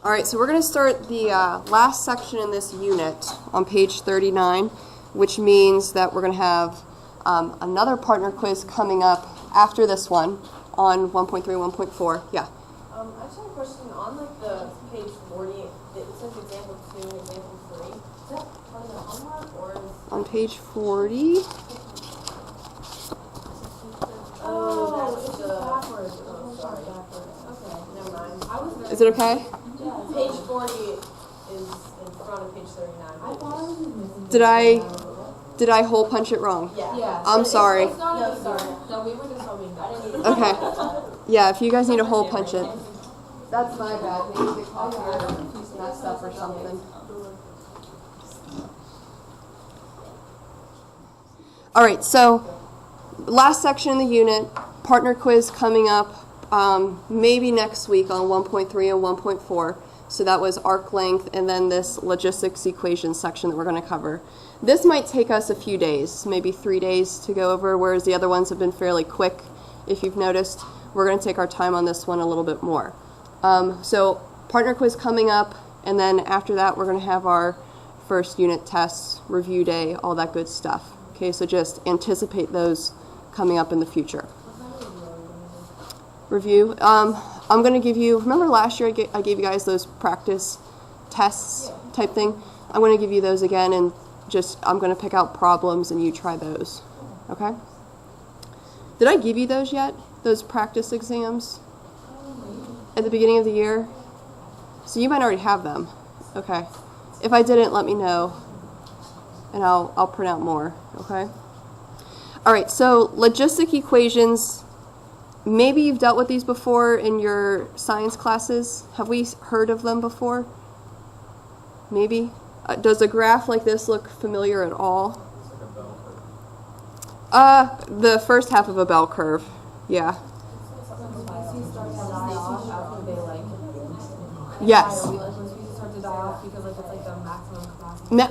All right, so we're going to start the last section in this unit on page 39, which means that we're going to have another partner quiz coming up after this one on 1.3 and 1.4. Yeah? I just have a question. On like the page 40, it says example 2 and example 3. Is that part of the homework or is... On page 40. Oh, that's the... backwards. Oh, sorry. Okay, never mind. I was Is it okay? Page 40 is in front of page 39. I thought I was missing. Did I hole punch it wrong? Yeah. I'm sorry. It's not no, sorry. No, we were just hoping that. I didn't Okay. Yeah, if you guys need a hole punch it. That's my bad. Maybe the copier messed up or something. All right, so last section in the unit, partner quiz coming up maybe next week on 1.3 and 1.4. So that was arc length and then this logistics equation section that we're going to cover. This might take us a few days, maybe 3 days to go over, whereas the other ones have been fairly quick. If you've noticed, we're going to take our time on this one a little bit more. So partner quiz coming up, and then after that we're going to have our first unit tests, review day, all that good stuff. Okay, so just anticipate those coming up in the future. Review. I'm going to give you, remember last year I gave you guys those practice tests type thing? I'm going to give you those again, and just I'm going to pick out problems and you try those. Okay? Did I give you those yet? Those practice exams? At the beginning of the year? So you might already have them. Okay. If I didn't, let me know, and I'll print out more. Okay? All right, so logistic equations. Maybe you've dealt with these before in your science classes. Have we heard of them before? Maybe. Does a graph like this look familiar at all? It's like a bell curve. The first half of a bell curve. Yeah. Yes.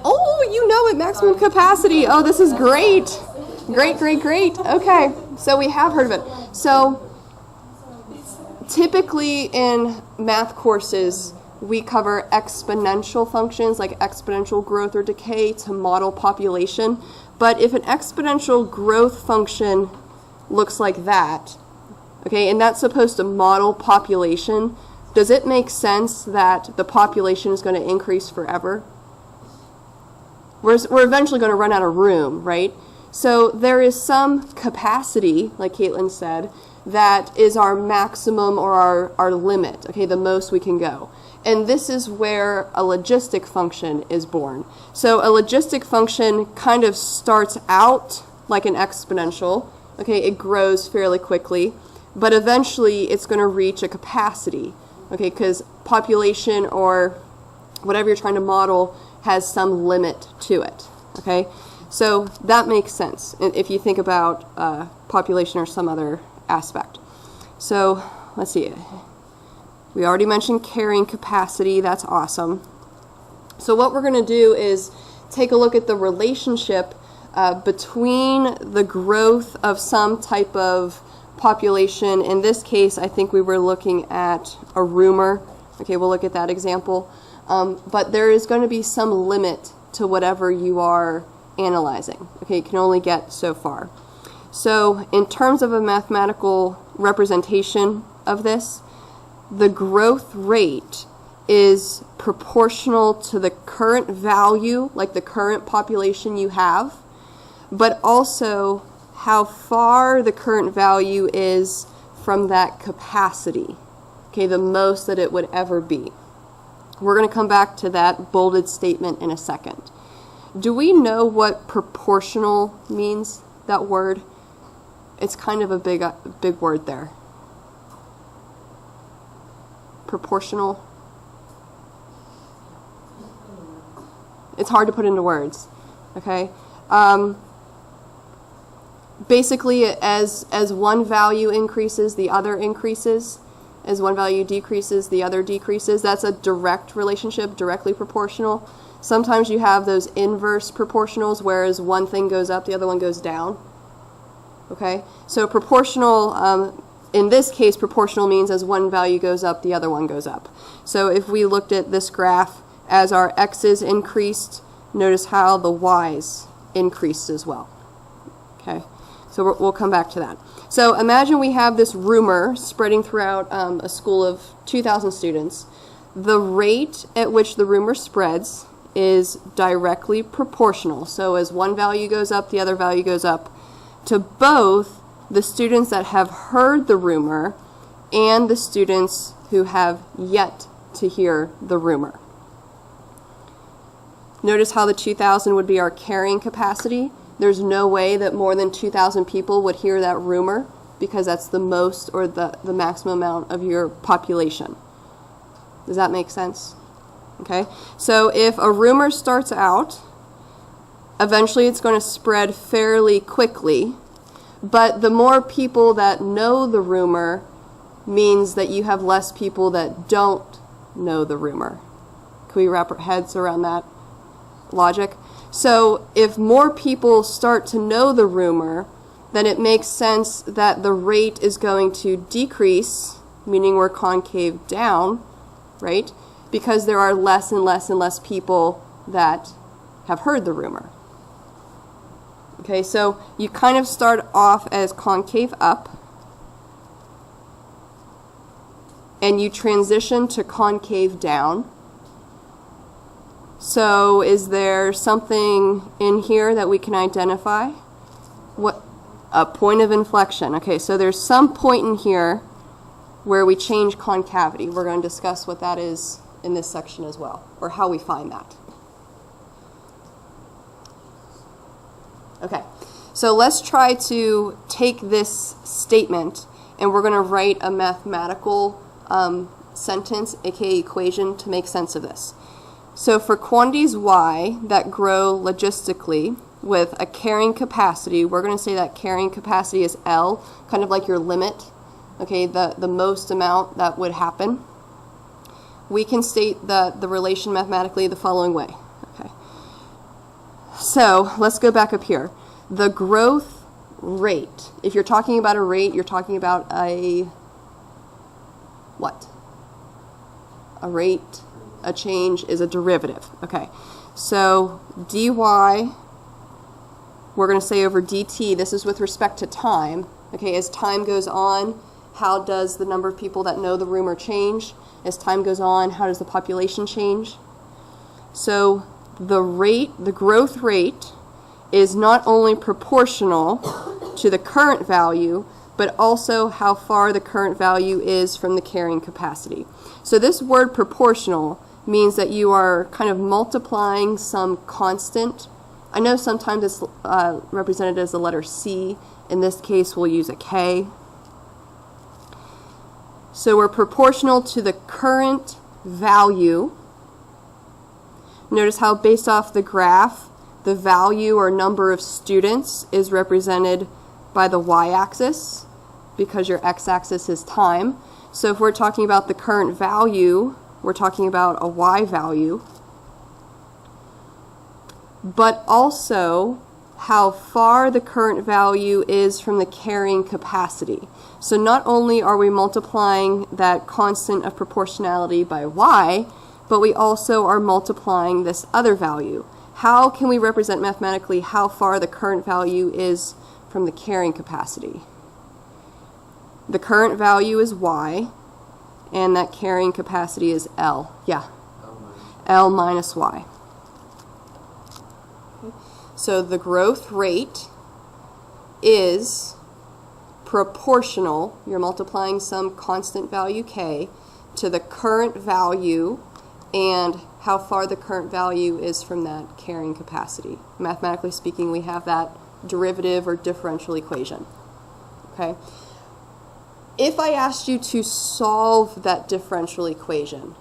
Oh, you know it, maximum capacity. Oh, this is great. Great. Okay, so we have heard of it. So typically in math courses, we cover exponential functions like exponential growth or decay to model population. But if an exponential growth function looks like that, okay, and that's supposed to model population, does it make sense that the population is going to increase forever? We're eventually going to run out of room, right? So there is some capacity, like Caitlin said, that is our maximum or our limit, okay, the most we can go. And this is where a logistic function is born. So a logistic function kind of starts out like an exponential, okay, it grows fairly quickly, but eventually it's going to reach a capacity, okay, because population or whatever you're trying to model has some limit to it, okay? So that makes sense if you think about population or some other aspect. So let's see. We already mentioned carrying capacity. That's awesome. So what we're going to do is take a look at the relationship between the growth of some type of population. In this case, I think we were looking at a rumor. Okay, we'll look at that example. But there is going to be some limit to whatever you are analyzing. Okay, you can only get so far. So in terms of a mathematical representation of this, the growth rate is proportional to the current value, like the current population you have, but also how far the current value is from that capacity, okay, the most that it would ever be. We're going to come back to that bolded statement in a second. Do we know what proportional means, that word? It's kind of a big word there. Proportional. It's hard to put into words, okay? Basically, as one value increases, the other increases. As one value decreases, the other decreases. That's a direct relationship, directly proportional. Sometimes you have those inverse proportionals, whereas one thing goes up, the other one goes down. Okay? So proportional in this case, proportional means as one value goes up, the other one goes up. So if we looked at this graph, as our x's increased, notice how the y's increased as well. Okay, so we'll come back to that. So imagine we have this rumor spreading throughout a school of 2,000 students. The rate at which the rumor spreads is directly proportional. So as one value goes up, the other value goes up to both the students that have heard the rumor and the students who have yet to hear the rumor. Notice how the 2,000 would be our carrying capacity. There's no way that more than 2,000 people would hear that rumor because that's the most or the maximum amount of your population. Does that make sense? Okay, so if a rumor starts out, eventually it's going to spread fairly quickly, but the more people that know the rumor means that you have less people that don't know the rumor. Can we wrap our heads around that logic? So if more people start to know the rumor, then it makes sense that the rate is going to decrease, meaning we're concave down, right? Because there are less and less and less people that have heard the rumor. Okay, so you kind of start off as concave up, and you transition to concave down. So is there something in here that we can identify? What? A point of inflection. Okay, so there's some point in here where we change concavity. We're going to discuss what that is in this section as well, or how we find that. Okay, so let's try to take this statement and we're going to write a mathematical sentence, aka equation, to make sense of this. So for quantities y that grow logistically with a carrying capacity, we're going to say that carrying capacity is L, kind of like your limit, okay, the most amount that would happen. We can state the relation mathematically the following way. Okay. So let's go back up here. The growth rate, if you're talking about a rate, you're talking about a what? A rate, a change is a derivative. Okay, so dy, we're going to say over dt, this is with respect to time. Okay, as time goes on, how does the number of people that know the rumor change? As time goes on, how does the population change? So the rate, the growth rate, is not only proportional to the current value, but also how far the current value is from the carrying capacity. So this word proportional means that you are kind of multiplying some constant. I know sometimes it's represented as the letter C. In this case, we'll use a K. So we're proportional to the current value. Notice how based off the graph, the value or number of students is represented by the y-axis because your x-axis is time. So if we're talking about the current value, we're talking about a y value. But also how far the current value is from the carrying capacity. So not only are we multiplying that constant of proportionality by y, but we also are multiplying this other value. How can we represent mathematically how far the current value is from the carrying capacity? The current value is y, and that carrying capacity is L. Yeah? L minus y. So the growth rate is proportional, you're multiplying some constant value k, to the current value and how far the current value is from that carrying capacity. Mathematically speaking, we have that derivative or differential equation. Okay? If I asked you to solve that differential equation,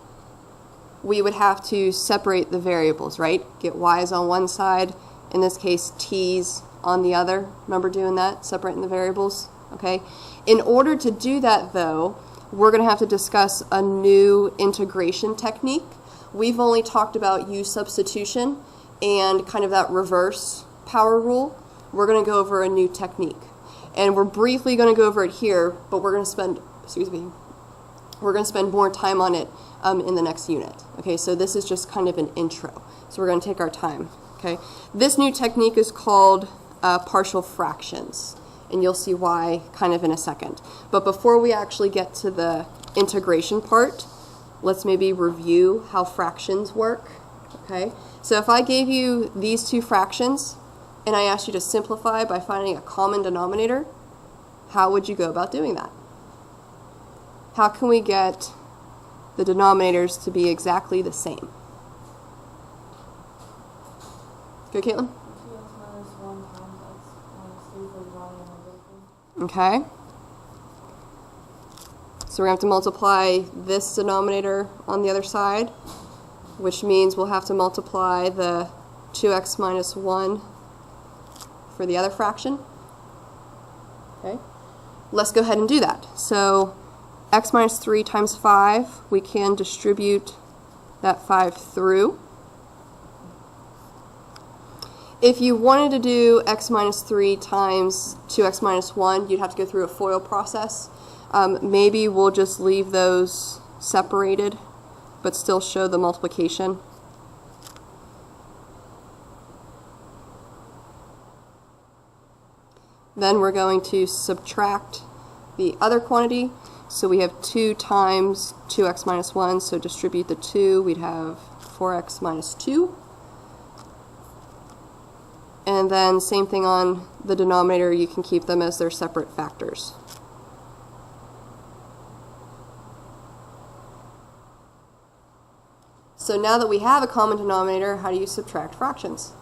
we would have to separate the variables, right? Get y's on one side, in this case t's on the other. Remember doing that, separating the variables? Okay. In order to do that though, we're going to have to discuss a new integration technique. We've only talked about u substitution and kind of that reverse power rule. We're going to go over a new technique. And we're briefly going to go over it here, but we're going to spend, we're going to spend more time on it in the next unit. Okay, so this is just kind of an intro. So we're going to take our time. Okay, this new technique is called partial fractions, and you'll see why kind of in a second. But before we actually get to the integration part, let's maybe review how fractions work. Okay, so if I gave you these two fractions and I asked you to simplify by finding a common denominator, how would you go about doing that? How can we get the denominators to be exactly the same? Go, Caitlin. 2x minus 1 times x minus 3 for dividing and multiplying. Okay. So we're going to have to multiply this denominator on the other side, which means we'll have to multiply the 2x minus 1 for the other fraction. Okay. Let's go ahead and do that. So x minus 3 times 5, we can distribute that 5 through. If you wanted to do x minus 3 times 2x minus 1, you'd have to go through a FOIL process. Maybe we'll just leave those separated, but still show the multiplication. Then we're going to subtract the other quantity. So we have 2 times 2x minus 1, so distribute the 2, we'd have 4x minus 2. And then same thing on the denominator, you can keep them as their separate factors. So now that we have a common denominator, how do you subtract fractions?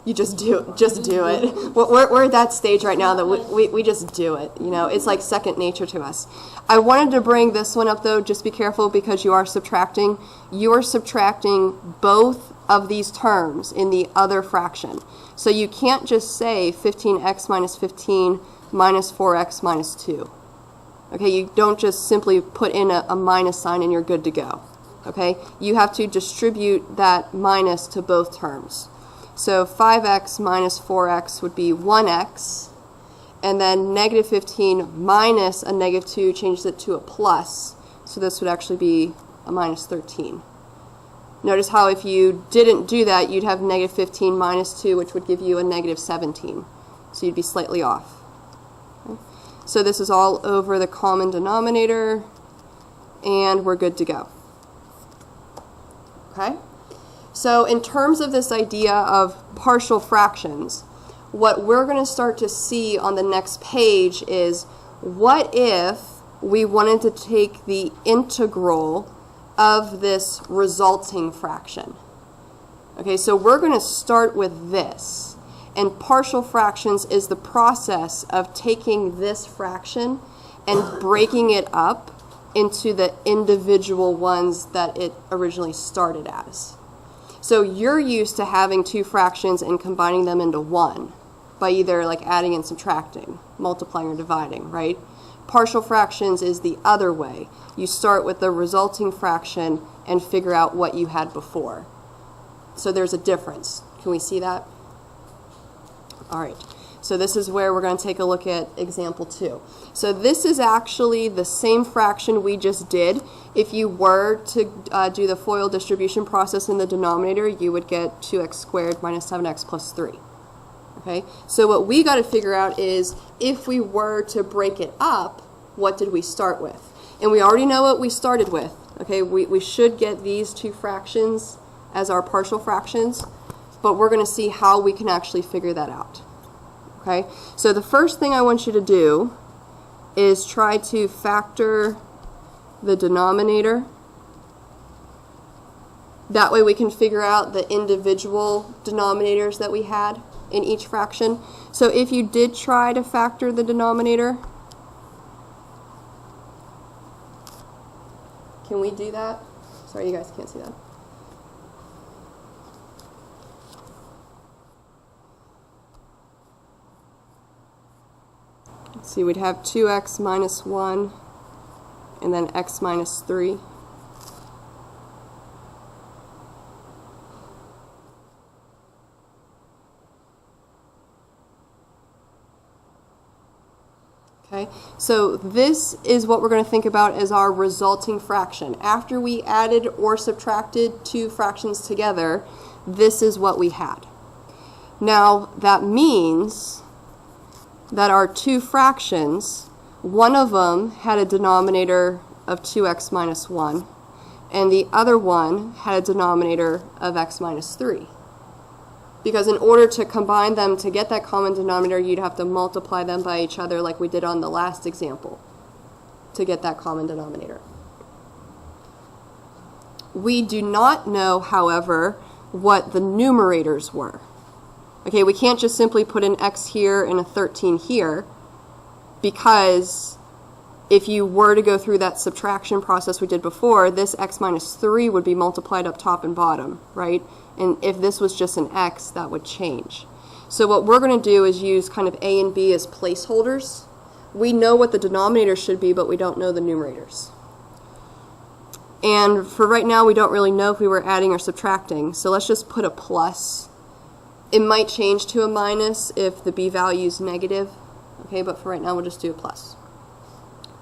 You just do it. We're at that stage right now that we just do it. You know, it's like second nature to us. I wanted to bring this one up though, just be careful because you are subtracting. You are subtracting both of these terms in the other fraction. So you can't just say 15x minus 15 minus 4x minus 2. Okay, you don't just simply put in a minus sign and you're good to go. Okay, you have to distribute that minus to both terms. So 5x minus 4x would be 1x, and then negative 15 minus a negative 2 changes it to a plus, so this would actually be a minus 13. Notice how if you didn't do that, you'd have negative 15 minus 2, which would give you a negative 17, so you'd be slightly off. Okay. So this is all over the common denominator, and we're good to go. Okay? So in terms of this idea of partial fractions, what we're going to start to see on the next page is what if we wanted to take the integral of this resulting fraction? Okay, so we're going to start with this. And partial fractions is the process of taking this fraction and breaking it up into the individual ones that it originally started as. So you're used to having two fractions and combining them into one by either like adding and subtracting, multiplying or dividing, right? Partial fractions is the other way. You start with the resulting fraction and figure out what you had before. So there's a difference. Can we see that? All right. So this is where we're going to take a look at example 2. So this is actually the same fraction we just did. If you were to do the FOIL distribution process in the denominator, you would get 2x squared minus 7x plus 3. Okay? So what we got to figure out is if we were to break it up, what did we start with? And we already know what we started with. Okay? We should get these two fractions as our partial fractions, but we're going to see how we can actually figure that out. Okay, so the first thing I want you to do is try to factor the denominator. That way we can figure out the individual denominators that we had in each fraction. So if you did try to factor the denominator, can we do that? Sorry, you guys can't see that. So we'd have 2x minus 1 and then x minus 3. Okay, so this is what we're going to think about as our resulting fraction. After we added or subtracted two fractions together, this is what we had. Now, that means that our two fractions, one of them had a denominator of 2x minus 1, and the other one had a denominator of x minus 3. Because in order to combine them to get that common denominator, you'd have to multiply them by each other like we did on the last example to get that common denominator. We do not know, however, what the numerators were. Okay, we can't just simply put an x here and a 13 here, because if you were to go through that subtraction process we did before, this x minus 3 would be multiplied up top and bottom, right? And if this was just an x, that would change. So what we're going to do is use kind of a and b as placeholders. We know what the denominators should be, but we don't know the numerators. And for right now, we don't really know if we were adding or subtracting, so let's just put a plus. It might change to a minus if the b value is negative, okay, but for right now, we'll just do a plus.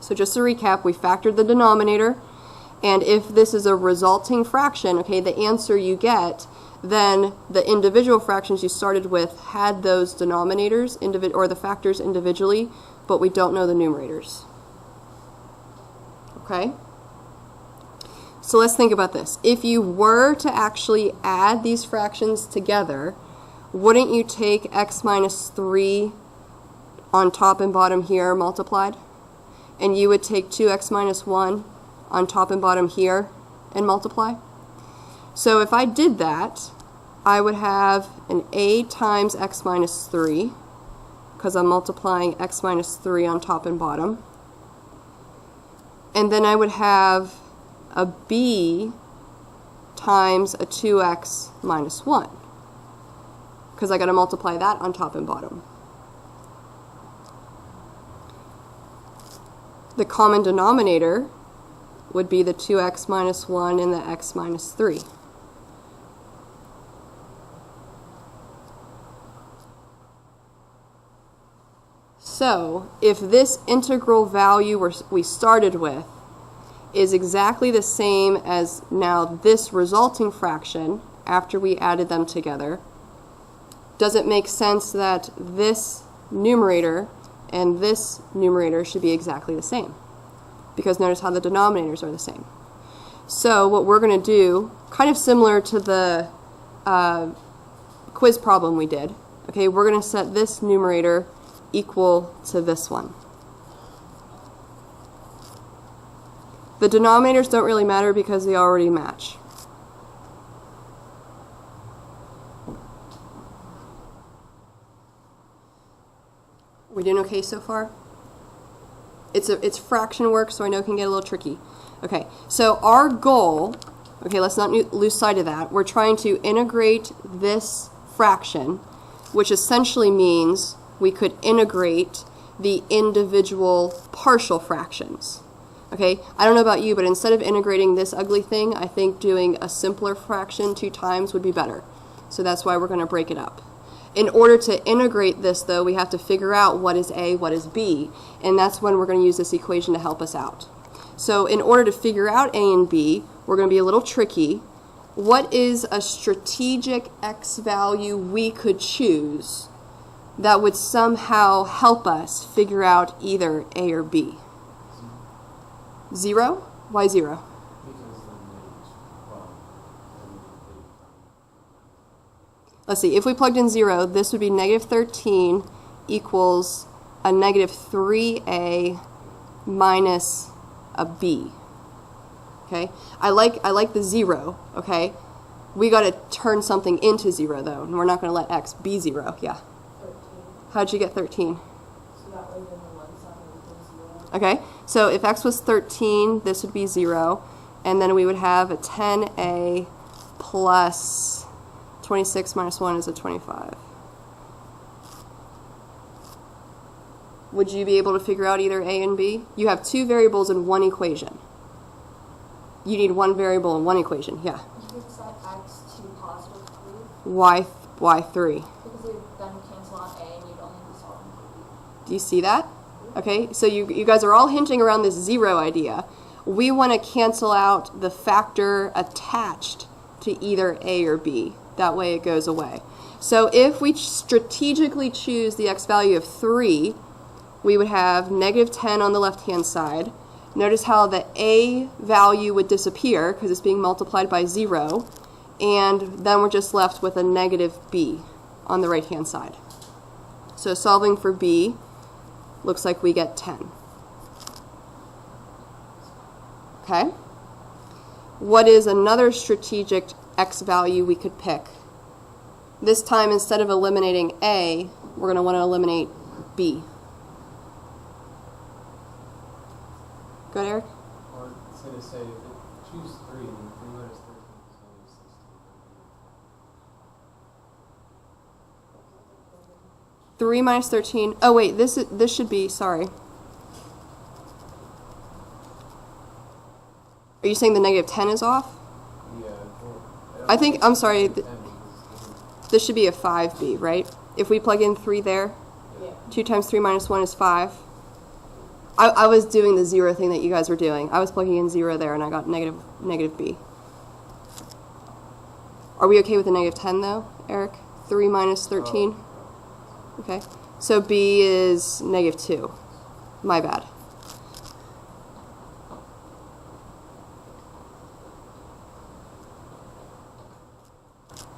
So just to recap, we factored the denominator, and if this is a resulting fraction, okay, the answer you get, then the individual fractions you started with had those denominators, or the factors individually, but we don't know the numerators. Okay? So let's think about this. If you were to actually add these fractions together, wouldn't you take x minus 3 on top and bottom here multiplied? And you would take 2x minus 1 on top and bottom here and multiply? So if I did that, I would have an a times x minus 3, because I'm multiplying x minus 3 on top and bottom. And then I would have a b times a 2x minus 1, because I got to multiply that on top and bottom. The common denominator would be the 2x minus 1 and the x minus 3. So, if this integral value we started with is exactly the same as now this resulting fraction after we added them together, does it make sense that this numerator and this numerator should be exactly the same? Because notice how the denominators are the same. So what we're going to do, kind of similar to the quiz problem we did, okay, we're going to set this numerator equal to this one. The denominators don't really matter because they already match. We doing okay so far? It's fraction work, so I know it can get a little tricky. Okay, so our goal, okay, let's not lose sight of that. We're trying to integrate this fraction, which essentially means we could integrate the individual partial fractions. Okay, I don't know about you, but instead of integrating this ugly thing, I think doing a simpler fraction 2 times would be better. So that's why we're going to break it up. In order to integrate this, though, we have to figure out what is A, what is B, and that's when we're going to use this equation to help us out. So in order to figure out A and B, we're going to be a little tricky. What is a strategic x value we could choose that would somehow help us figure out either A or B? 0? Why 0? Let's see, if we plugged in 0, this would be negative 13 equals a negative 3a minus a b. Okay, I like the 0, okay? We got to turn something into 0, though, and we're not going to let x be 0. Yeah. 13. How'd you get 13? So that way then the 1 side would be 0. Okay, so if x was 13, this would be 0, and then we would have a 10a plus 26 minus 1 is a 25. Would you be able to figure out either A and B? You have 2 variables in one equation. You need 1 variable in one equation, yeah. You could set x to positive 3. Why 3? Because it would then cancel out A and you'd only be solving for B. Do you see that? Okay, so you guys are all hinting around this 0 idea. We want to cancel out the factor attached to either a or b. That way it goes away. So if we strategically choose the x value of 3, we would have negative 10 on the left-hand side. Notice how the a value would disappear because it's being multiplied by 0, and then we're just left with a negative b on the right-hand side. So solving for b, looks like we get 10. Okay? What is another strategic x value we could pick? This time, instead of eliminating a, we're going to want to eliminate b. Go ahead, Eric. Or it's going to say, if it choose 3, then 3 minus 13 is going to be 16. 3 minus 13. Oh wait, this should be, sorry. Are you saying the negative 10 is off? Yeah. I think, I'm sorry, 10 because this should be a 5b, right? If we plug in 3 there, Yeah. 2 times 3 minus 1 is 5. I was doing the 0 thing that you guys were doing. I was plugging in 0 there and I got negative b. Are we okay with the negative 10 though, Eric? 3 minus 13? Okay. So b is negative 2. My bad.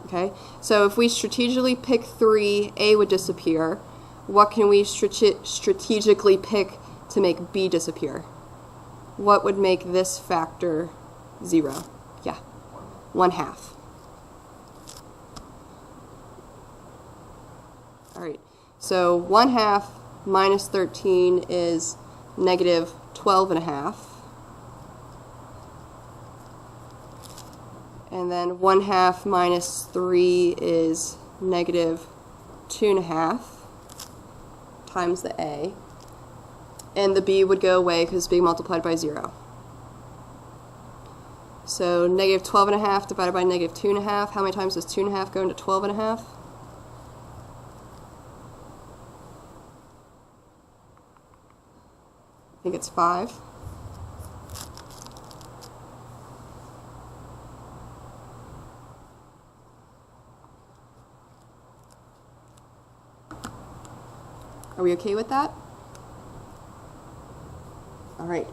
Okay. So if we strategically pick 3, a would disappear. What can we strategically pick to make b disappear? What would make this factor 0? Yeah. 1/2. All right, so 1/2 minus 13 is negative 12.5. And then 1/2 minus 3 is negative 2.5 times the a. And the b would go away because it's being multiplied by 0. So negative 12.5 divided by negative 2.5. How many times does 2.5 go into 12.5? I think it's 5. Are we okay with that? All right.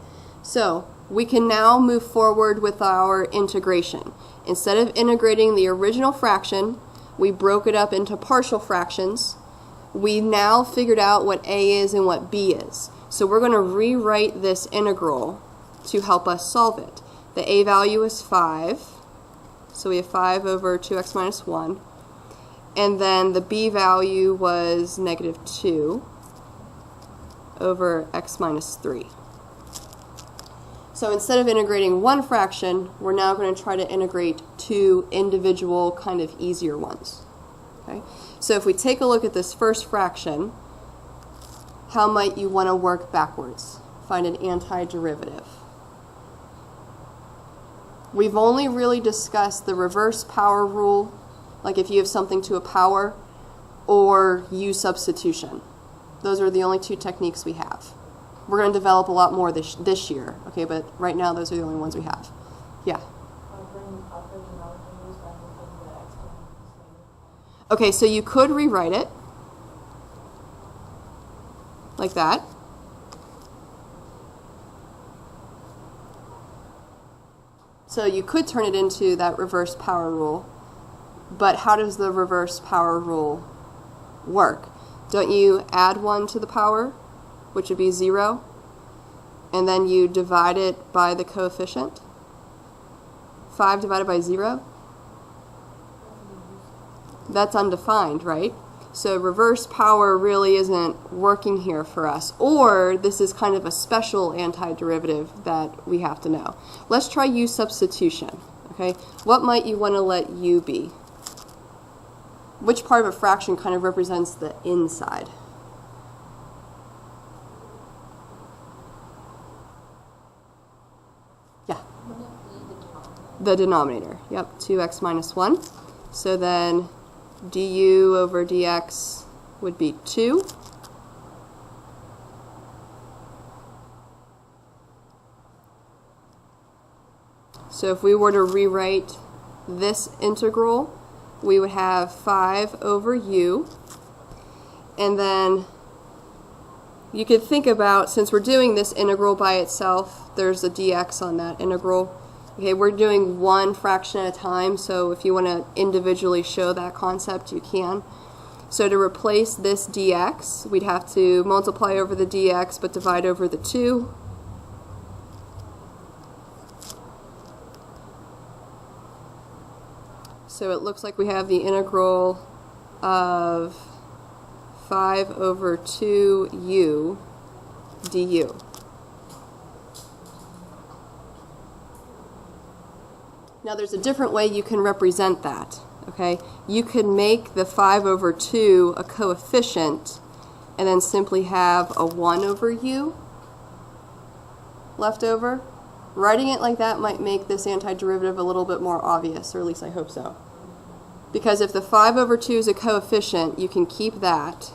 So we can now move forward with our integration. Instead of integrating the original fraction, we broke it up into partial fractions. We now figured out what a is and what b is. So we're going to rewrite this integral to help us solve it. The a value is 5, so we have 5 over 2x minus 1. And then the b value was negative 2 over x minus 3. So instead of integrating one fraction, we're now going to try to integrate 2 individual kind of easier ones. Okay? So if we take a look at this first fraction, how might you want to work backwards? Find an antiderivative. We've only really discussed the reverse power rule, like if you have something to a power, or u substitution. Those are the only 2 techniques we have. We're going to develop a lot more this year, okay, but right now those are the only ones we have. Yeah? Okay, so you could rewrite it like that. So you could turn it into that reverse power rule, but how does the reverse power rule work? Don't you add 1 to the power, which would be 0, and then you divide it by the coefficient? 5 divided by 0? That's undefined, right? So reverse power really isn't working here for us. Or this is kind of a special antiderivative that we have to know. Let's try u substitution. Okay, what might you want to let u be? Which part of a fraction kind of represents the inside? Yeah. The denominator. Yep, 2x minus 1. So then du over dx would be 2. So if we were to rewrite this integral, we would have 5 over u, and then you could think about, since we're doing this integral by itself, there's a dx on that integral. Okay, we're doing one fraction at a time, so if you want to individually show that concept, you can. So to replace this dx, we'd have to multiply over the dx but divide over the 2. So it looks like we have the integral of 5 over 2u du. Now there's a different way you can represent that. Okay, you could make the 5 over 2 a coefficient and then simply have a 1 over u left over. Writing it like that might make this antiderivative a little bit more obvious, or at least I hope so. Because if the 5 over 2 is a coefficient, you can keep that.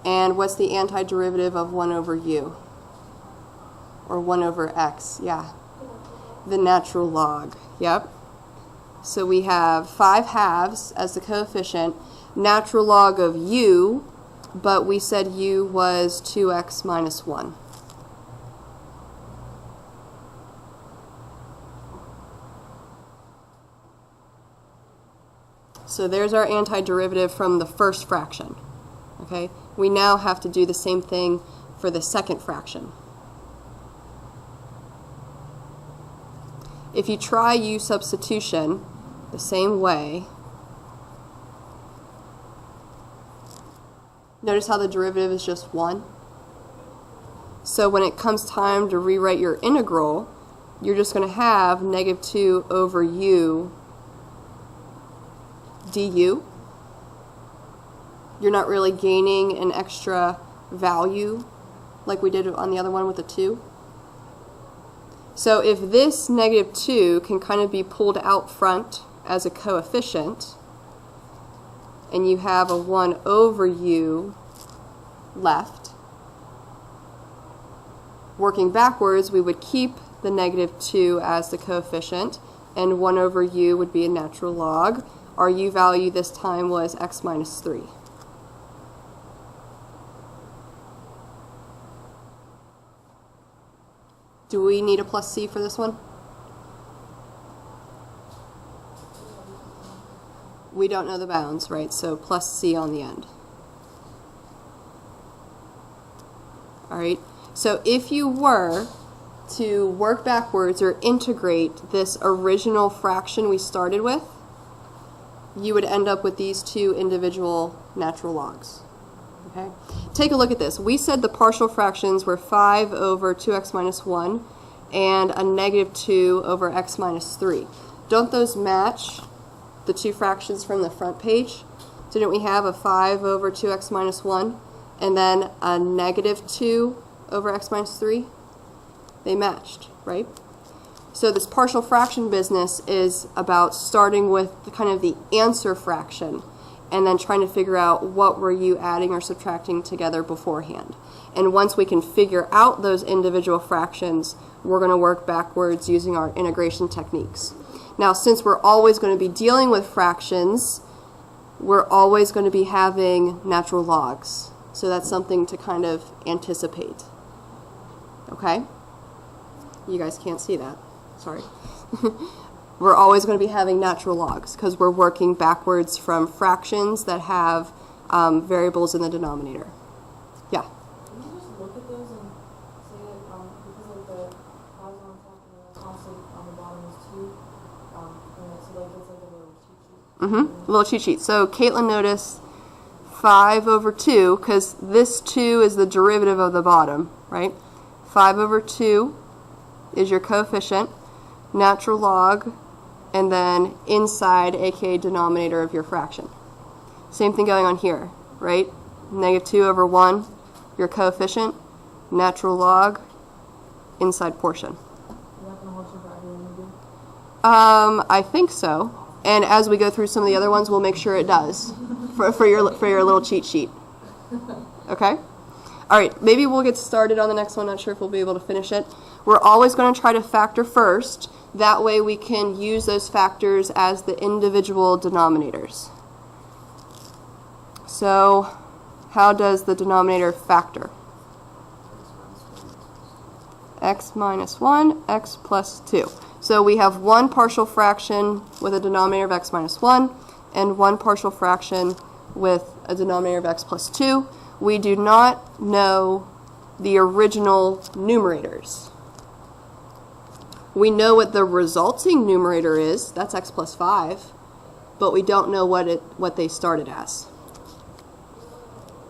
And what's the antiderivative of 1 over u? Or 1 over x? Yeah. The natural log. Yep. So we have 5 halves as the coefficient, natural log of u, but we said u was 2x minus 1. So there's our antiderivative from the first fraction. Okay? We now have to do the same thing for the second fraction. If you try u substitution the same way, notice how the derivative is just 1. So when it comes time to rewrite your integral, you're just going to have negative 2 over u du. You're not really gaining an extra value like we did on the other one with the 2. So if this negative 2 can kind of be pulled out front as a coefficient, and you have a 1 over u left, working backwards, we would keep the negative 2 as the coefficient, and 1 over u would be a natural log. Our u value this time was x minus 3. Do we need a plus c for this one? We don't know the bounds, right? So plus c on the end. All right. So if you were to work backwards or integrate this original fraction we started with, you would end up with these two individual natural logs. Okay? Take a look at this. We said the partial fractions were 5 over 2x minus 1 and a negative 2 over x minus 3. Don't those match the two fractions from the front page? Didn't we have a 5 over 2x minus 1 and then a negative 2 over x minus 3? They matched, right? So this partial fraction business is about starting with the answer fraction and then trying to figure out what were you adding or subtracting together beforehand. And once we can figure out those individual fractions, we're going to work backwards using our integration techniques. Now, since we're always going to be dealing with fractions, we're always going to be having natural logs. So that's something to kind of anticipate. Okay? You guys can't see that. Sorry. We're always going to be having natural logs because we're working backwards from fractions that have variables in the denominator. Yeah? Can you just look at those and say that because like the clouds on top and the constant on the bottom is 2, so like it's like a little cheat sheet. A little cheat sheet. So Caitlin noticed 5 over 2 because this 2 is the derivative of the bottom, right? 5 over 2 is your coefficient, natural log, and then inside, aka denominator of your fraction. Same thing going on here, right? Negative 2 over 1, your coefficient, natural log, inside portion. Is that going to work for everyone again? I think so. And as we go through some of the other ones, we'll make sure it does for your little cheat sheet. Okay? All right, maybe we'll get started on the next one. Not sure if we'll be able to finish it. We're always going to try to factor first. That way we can use those factors as the individual denominators. So how does the denominator factor? X minus 1, x plus 2. So we have one partial fraction with a denominator of x minus 1 and one partial fraction with a denominator of x plus 2. We do not know the original numerators. We know what the resulting numerator is, that's x plus 5, but we don't know what they started as.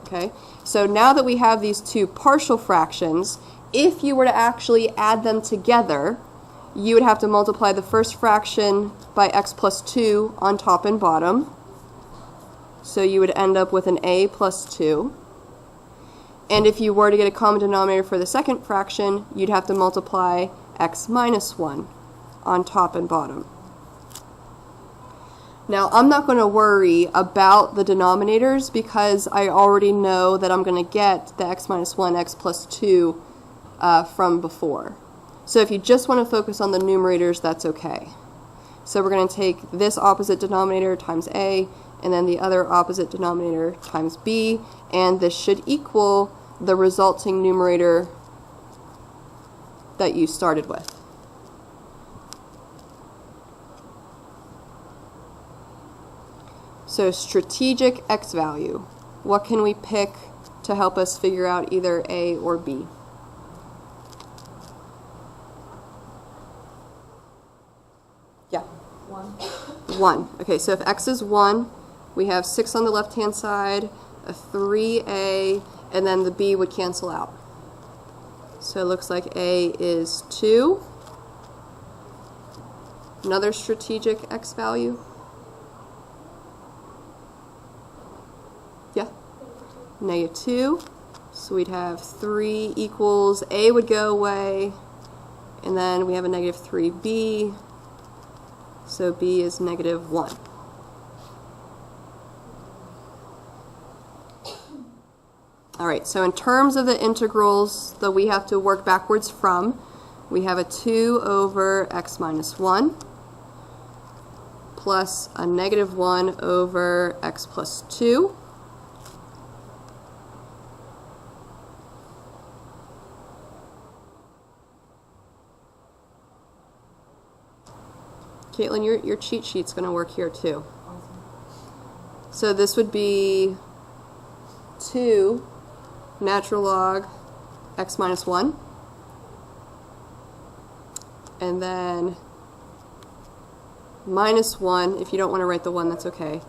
Okay, so now that we have these two partial fractions, if you were to actually add them together, you would have to multiply the first fraction by x plus 2 on top and bottom. So you would end up with an a plus 2. And if you were to get a common denominator for the second fraction, you'd have to multiply x minus 1 on top and bottom. Now, I'm not going to worry about the denominators because I already know that I'm going to get the x minus 1, x plus 2 from before. So if you just want to focus on the numerators, that's okay. So we're going to take this opposite denominator times a, and then the other opposite denominator times b, and this should equal the resulting numerator that you started with. So strategic x value. What can we pick to help us figure out either a or b? Yeah. 1. Okay, so if x is 1, we have 6 on the left-hand side, a 3a, and then the b would cancel out. So it looks like a is 2. Another strategic x value. Yeah. -2. So we'd have 3 equals, a would go away, and then we have a -3b. So b is -1. All right, so in terms of the integrals that we have to work backwards from, we have a 2 over x minus 1 plus a -1 over x plus 2. Caitlin, your cheat sheet's going to work here too. So this would be 2 natural log x minus 1. And then -1, if you don't want to write the 1, that's okay.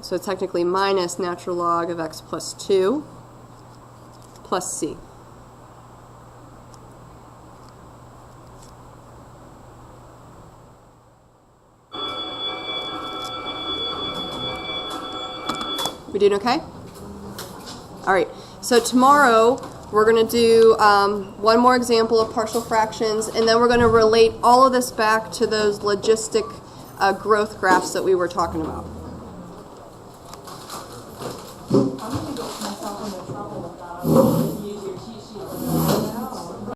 So technically minus natural log of x plus 2 plus c. We doing okay? All right, so tomorrow we're going to do one more example of partial fractions, and then we're going to relate all of this back to those logistic growth graphs that we were talking about.